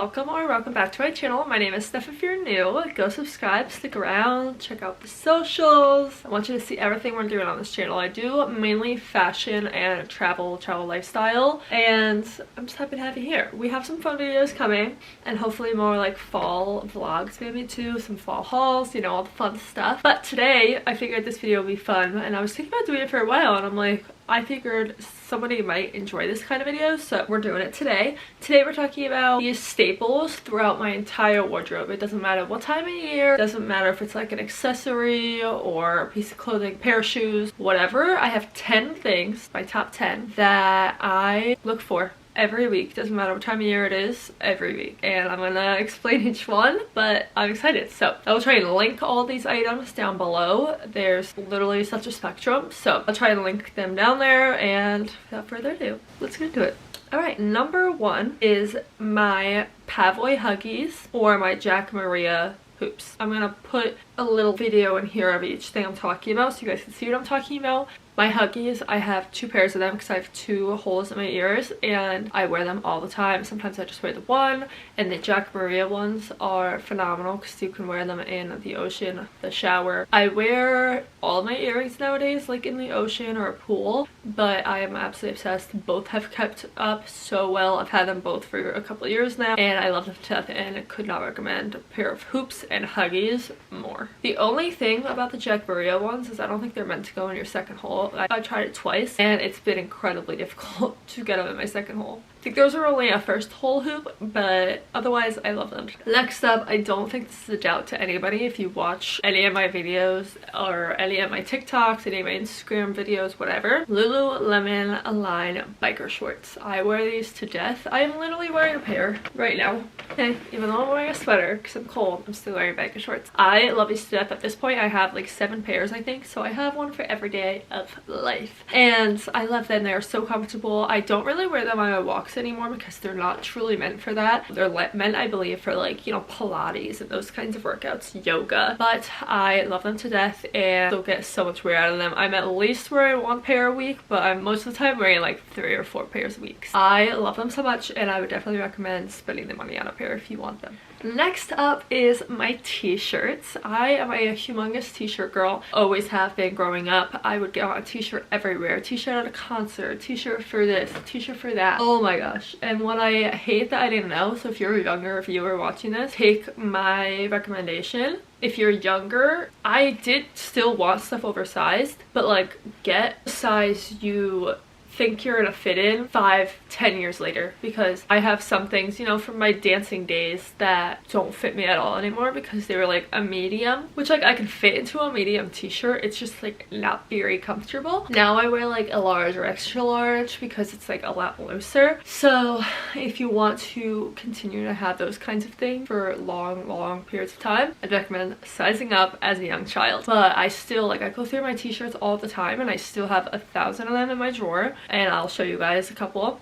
welcome or welcome back to my channel. My name is Steph. If you're new, go subscribe, stick around, check out the socials. I want you to see everything we're doing on this channel. I do mainly fashion and travel lifestyle, and I'm just happy to have you here. We have some fun videos coming and hopefully more like fall vlogs maybe too, some fall hauls, you know, all the fun stuff. But today I figured this video would be fun, and I was thinking about doing it for a while, and I'm like, I figured somebody might enjoy this kind of video, so we're doing it today. Today we're talking about these staples throughout my entire wardrobe. It doesn't matter what time of year, it doesn't matter if it's like an accessory or a piece of clothing, pair of shoes, whatever. I have 10 things, my top 10, that I look for every week. Doesn't matter what time of year it is, every week, and I'm gonna explain each one, but I'm excited. So I will try and link all these items down below. There's literally such a spectrum, so I'll try and link them down there, and without further ado, let's get into it. Alright, number one is my Pavoy Huggies or my Jack Maria hoops. I'm gonna put a little video in here of each thing I'm talking about so you guys can see what I'm talking about. My Huggies, I have 2 pairs of them because I have 2 holes in my ears and I wear them all the time. Sometimes I just wear the one, and the Jack Maria ones are phenomenal because you can wear them in the ocean, the shower. I wear all my earrings nowadays like in the ocean or a pool, but I am absolutely obsessed. Both have kept up so well. I've had them both for a couple of years now and I love them to death, and could not recommend a pair of hoops and Huggies more. The only thing about the Jack Maria ones is I don't think they're meant to go in your second hole. I tried it twice and it's been incredibly difficult to get them in my second hole. I think those are only a first hole hoop, but otherwise I love them. Next up, I don't think this is a doubt to anybody if you watch any of my videos or any of my TikToks, any of my Instagram videos, whatever. Lululemon Align biker shorts. I wear these to death. I am literally wearing a pair right now. Okay, even though I'm wearing a sweater because I'm cold, I'm still wearing biker shorts. I love these to death. At this point I have like 7 pairs, I think, so I have one for every day of life. And I love them. They're so comfortable. I don't really wear them on my walks anymore because they're not truly meant for that. They're meant, I believe, for like, you know, Pilates and those kinds of workouts, yoga. But I love them to death and still get so much wear out of them. I'm at least wearing 1 pair a week, but I'm most of the time wearing like 3 or 4 pairs a week. I love them so much, and I would definitely recommend spending the money on a pair if you want them. Next up is my t-shirts. I am a humongous t-shirt girl. Always have been growing up. I would get on a t-shirt everywhere. T-shirt at a concert, t-shirt for this, t-shirt for that. Oh my gosh. And what I hate that I didn't know, so if you're a younger viewer watching this, take my recommendation. If you're younger, I did still want stuff oversized, but like get a size you think you're gonna fit in 5-10 years later, because I have some things, you know, from my dancing days that don't fit me at all anymore because they were like a medium, which like I can fit into a medium t-shirt. It's just like not very comfortable. Now I wear like a large or extra large because it's like a lot looser. So if you want to continue to have those kinds of things for long periods of time, I'd recommend sizing up as a young child. But I still, like, I go through my t-shirts all the time and I still have 1,000 of them in my drawer, and I'll show you guys a couple.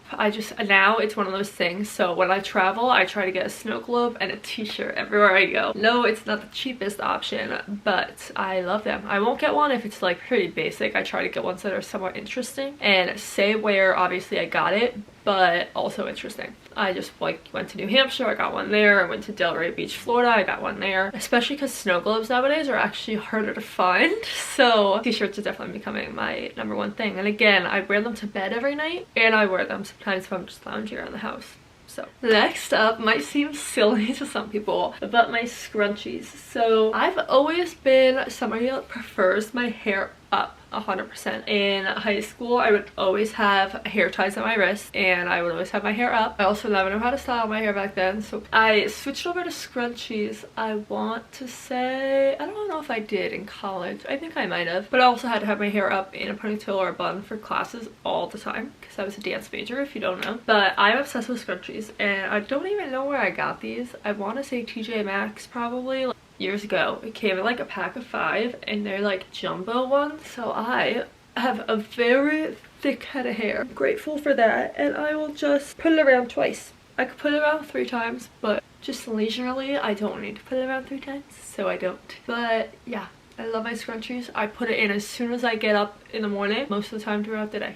Now it's one of those things, so when I travel I try to get a snow globe and a t-shirt everywhere I go. No, it's not the cheapest option, but I love them. I won't get one if it's like pretty basic. I try to get ones that are somewhat interesting and say where obviously I got it, but also interesting. I just like went to New Hampshire, I got one there. I went to Delray Beach, Florida, I got one there. Especially because snow globes nowadays are actually harder to find, so t-shirts are definitely becoming my #1 thing. And again, I wear them to bed every night, and I wear them sometimes if I'm just lounging around the house. So next up might seem silly to some people, but my scrunchies. So I've always been somebody that prefers my hair up 100%. In high school I would always have hair ties on my wrist and I would always have my hair up. I also never knew how to style my hair back then, so I switched over to scrunchies. I want to say, I don't know if I did in college, I think I might have, but I also had to have my hair up in a ponytail or a bun for classes all the time because I was a dance major, if you don't know. But I'm obsessed with scrunchies and I don't even know where I got these. I want to say TJ Maxx probably. Like, years ago. It came in like a pack of 5 and they're like jumbo ones, so I have a very thick head of hair. I'm grateful for that, and I will just put it around twice. I could put it around 3 times, but just leisurely I don't need to put it around 3 times, so I don't. But yeah, I love my scrunchies. I put it in as soon as I get up in the morning, most of the time throughout the day.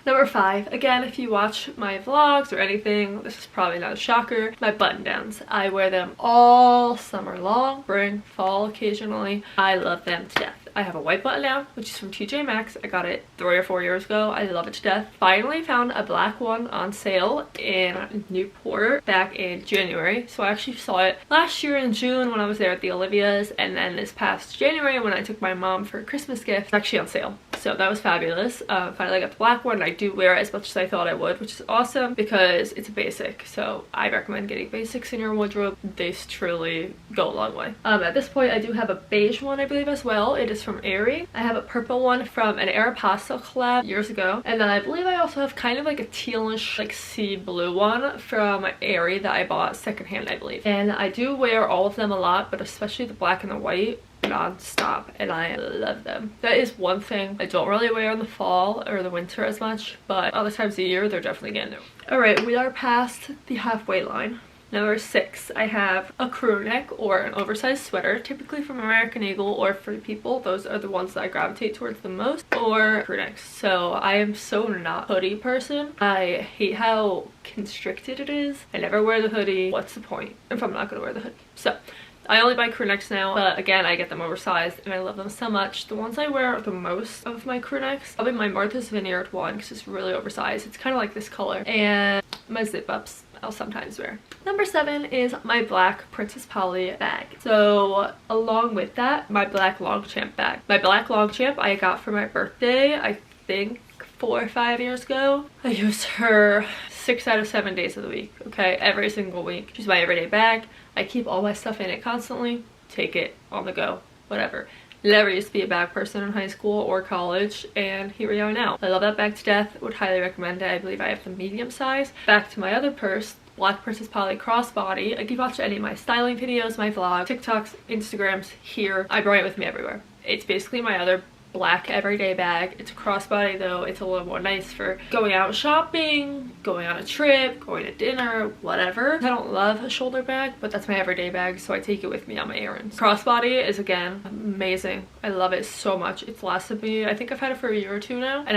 Number 5, again, if you watch my vlogs or anything, this is probably not a shocker, my button downs. I wear them all summer long, spring, fall occasionally. I love them to death. I have a white button down, which is from TJ Maxx. I got it 3 or 4 years ago. I love it to death. Finally found a black one on sale in Newport back in January. So I actually saw it last year in June when I was there at the Olivia's, and then this past January when I took my mom for a Christmas gift, it's actually on sale. So that was fabulous. Finally got the black one. I do wear it as much as I thought I would, which is awesome because it's a basic. So I recommend getting basics in your wardrobe. They truly go a long way. At this point, I do have a beige one, I believe, as well. It is from Aerie. I have a purple one from an Aeropostale collab years ago. And then I believe I also have kind of like a tealish, like sea blue one from Aerie that I bought secondhand, I believe. And I do wear all of them a lot, but especially the black and the white non-stop, and I love them. That is one thing I don't really wear in the fall or the winter as much, but other times of the year they're definitely getting new. Alright, we are past the halfway line. Number 6, I have a crew neck or an oversized sweater, typically from American Eagle or Free People. Those are the ones that I gravitate towards the most, or crew necks. So I am so not a hoodie person. I hate how constricted it is. I never wear the hoodie. What's the point if I'm not gonna wear the hoodie? So I only buy crew necks now, but again, I get them oversized and I love them so much. The ones I wear the most of my crew necks, probably my Martha's Vineyard one because it's really oversized. It's kind of like this color, and my zip ups I'll sometimes wear. Number 7 is my black Princess Polly bag. So along with that, my black Longchamp bag. My black Longchamp I got for my birthday, I think 4 or 5 years ago. I use her 6 out of 7 days of the week, okay? Every single week. She's my everyday bag. I keep all my stuff in it constantly. Take it on the go, whatever. Never used to be a bag person in high school or college, and here we are now. I love that bag to death. Would highly recommend it. I believe I have the medium size. Back to my other purse, Black Princess Polly crossbody. If you've watched any of my styling videos, my vlogs, TikToks, Instagrams, here, I bring it with me everywhere. It's basically my other black everyday bag. It's a crossbody though. It's a little more nice for going out shopping, going on a trip, going to dinner, whatever. I don't love a shoulder bag, but that's my everyday bag, so I take it with me on my errands. Crossbody is, again, amazing. I love it so much. It's lasted me, I think I've had it for a year or 2 now, and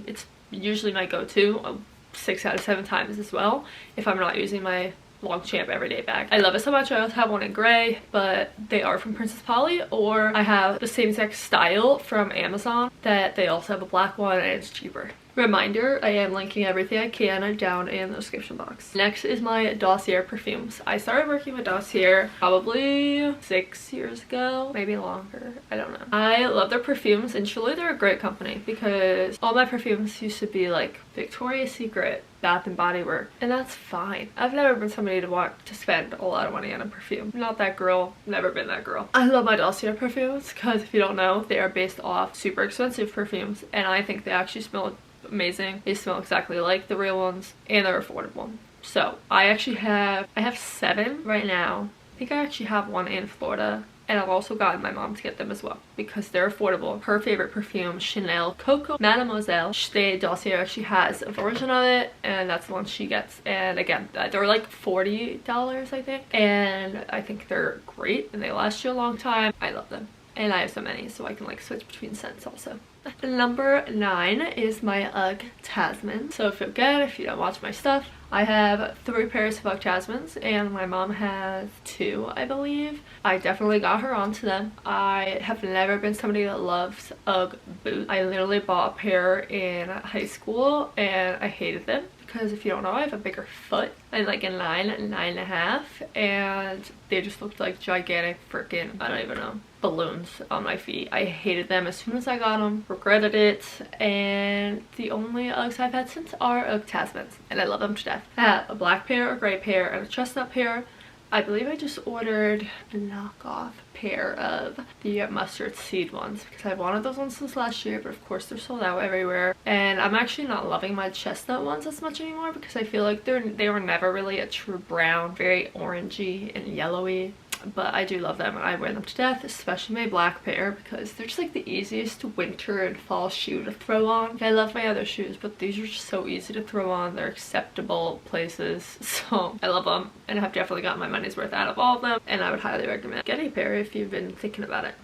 it's usually my go-to 6 out of 7 times as well if I'm not using my Longchamp everyday bag. I love it so much. I also have one in gray, but they are from Princess Polly, or I have the same exact style from Amazon that they also have a black one and it's cheaper. Reminder, I am linking everything I can down in the description box. Next is my Dossier perfumes. I started working with Dossier probably 6 years ago, maybe longer, I don't know. I love their perfumes, and truly they're a great company because all my perfumes used to be like Victoria's Secret, Bath and Body Works, and that's fine. I've never been somebody to want to spend a lot of money on a perfume. Not that girl, never been that girl. I love my Dossier perfumes because if you don't know, they are based off super expensive perfumes, and I think they actually smell amazing. They smell exactly like the real ones, and they're affordable. So I have 7 right now. I think I actually have one in Florida, and I've also gotten my mom to get them as well because they're affordable. Her favorite perfume, Chanel Coco Mademoiselle. Dossier actually has a version of it, and that's the one she gets. And again, they're like $40, I think, and I think they're great and they last you a long time. I love them, and I have so many, so I can like switch between scents also. Number 9 is my UGG Tasman. So if you don't watch my stuff, I have 3 pairs of UGG Tasmans, and my mom has 2, I believe. I definitely got her onto them. I have never been somebody that loves UGG boots. I literally bought a pair in high school and I hated them because if you don't know, I have a bigger foot. I'm like a 9.5, and they just looked like gigantic freaking, I don't even know, balloons on my feet. I hated them as soon as I got them, regretted it, and the only Uggs I've had since are UGG Tasmans, and I love them to death. I have a black pair, a gray pair, and a chestnut pair. I believe I just ordered a knockoff pair of the mustard seed ones because I wanted those ones since last year, but of course they're sold out everywhere. And I'm actually not loving my chestnut ones as much anymore because I feel like they were never really a true brown, very orangey and yellowy. But I do love them and I wear them to death, especially my black pair because they're just like the easiest winter and fall shoe to throw on. I love my other shoes, but these are just so easy to throw on. They're acceptable places, so I love them, and I've definitely got my money's worth out of all of them, and I would highly recommend getting a pair if you've been thinking about it.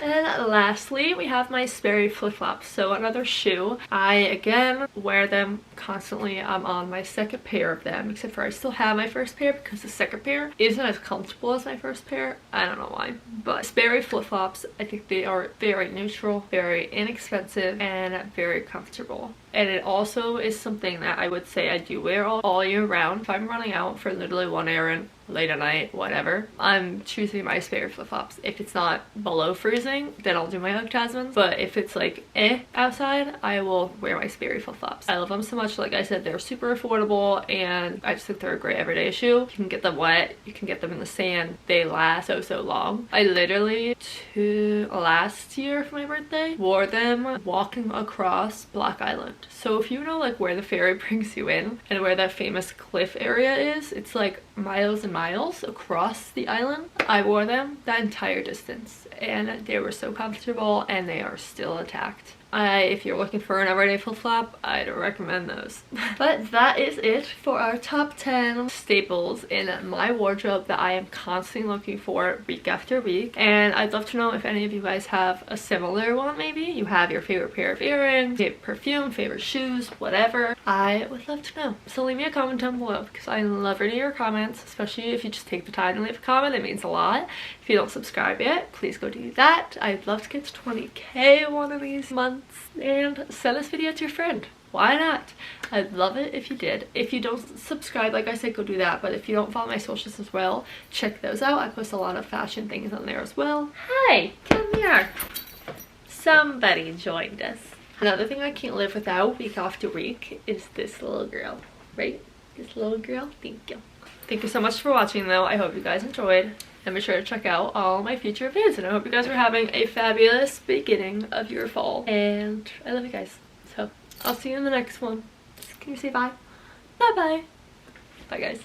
And lastly, we have my Sperry flip-flops. So another shoe. I, again, wear them constantly. I'm on my second pair of them, except for I still have my first pair because the second pair isn't as comfortable as my first pair. I don't know why. But Sperry flip-flops, I think they are very neutral, very inexpensive, and very comfortable. And it also is something that I would say I do wear all year round. If I'm running out for literally one errand, late at night, whatever, I'm choosing my Sperry flip-flops. If it's not below freezing, then I'll do my Ugg Tasmans. But if it's like outside, I will wear my Sperry flip-flops. I love them so much. Like I said, they're super affordable, and I just think they're a great everyday shoe. You can get them wet, you can get them in the sand. They last so long. I literally, last year for my birthday, wore them walking across Block Island. So if you know like where the ferry brings you in and where that famous cliff area is, it's like miles and miles across the island. I wore them that entire distance and they were so comfortable, and they are still intact. If you're looking for an everyday flip-flop, I'd recommend those. But that is it for our top 10 staples in my wardrobe that I am constantly looking for week after week. And I'd love to know if any of you guys have a similar one. Maybe you have your favorite pair of earrings, favorite perfume, favorite shoes, whatever. I would love to know. So leave me a comment down below because I love reading your comments, especially if you just take the time to leave a comment. It means a lot. If you don't subscribe yet, please go do that. I'd love to get to 20K one of these months. And send this video to your friend. Why not? I'd love it if you did. If you don't subscribe, like I said, go do that. But if you don't follow my socials as well, check those out. I post a lot of fashion things on there as well. Hi, come here. Somebody joined us. Another thing I can't live without week after week is this little girl, right? This little girl. Thank you. Thank you so much for watching though. I hope you guys enjoyed. And be sure to check out all my future vids. And I hope you guys are having a fabulous beginning of your fall. And I love you guys. So I'll see you in the next one. Can you say bye? Bye bye. Bye guys.